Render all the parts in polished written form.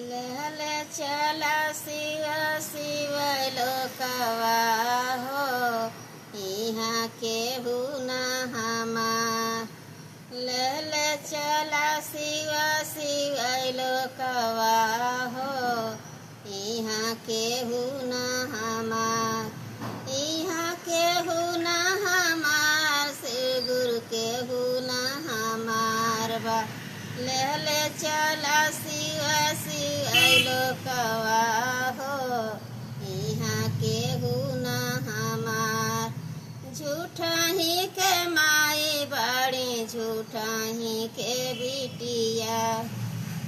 लहले चला शिव शिव लोकवा हो, यहाँ केहू न हमार। लहले चला शिव शिव लोकवा हो, यहाँ केहू न हमार। यहाँ केहू न हमार, शिव गुरु केहू न हमार बा। लहले चला शिव शिव लोकवा हो, यहाँ केहू न हमार। झूठा ही के माई बाड़ी, झूठा ही के बिटिया।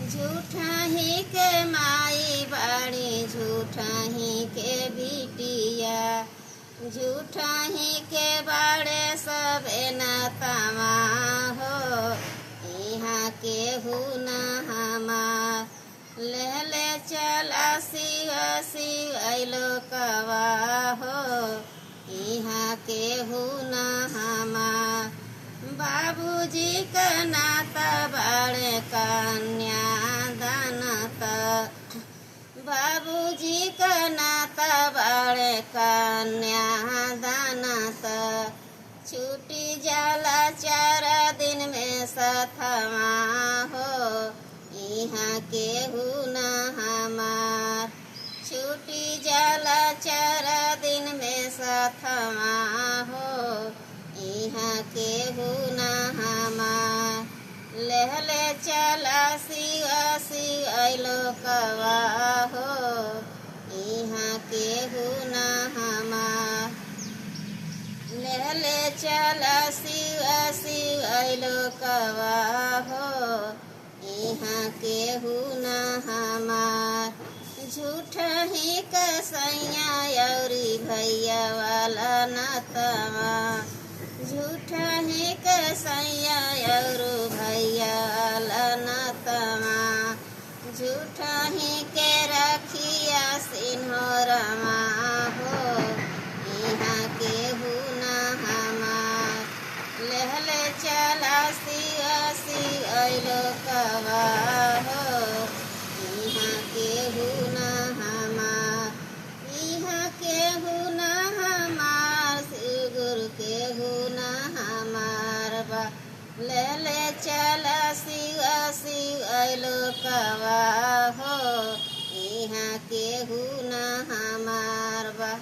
झूठा ही के माई बाड़ी, झूठा ही के बिटिया। झूठा ही के बाड़े सबे नातावा हो, यहाँ केहू न हमार। लहले चला शिव शिव लोकवा हो, यहाँ केहू न हमार। बाबूजी का नाता बाड़े कन्या दानत। बाबूजी का नाता बाड़े कन्या दानत। छूटी जाला 4 दिन में सथवा हो, यहाँ केहू न हमार। छूटी जाला 4 दिन में सथवा हो, यहाँ केहू न हमार। लहले चला शिव शिव लोकवा हो, यहाँ केहू न हमार। लहले चला शिव शिव लोकवा हो, यहाँ केहू न हमार। झूठा ही कसैया औरी भैया वाला नातवा। झूठा ही कसैया और भैया वाला नातवा। झूठा ही के रखिया सिन्होरमा हो, यहाँ केहू न हमार। लहले चला शिव शिव लोकवा हो, यहाँ केहू न हमार। यहाँ केहू न हमार, शिव गुरु केहू न हमार बा। लहले चला शिव शिव लोकवा हो, यहाँ केहू न हमार बा।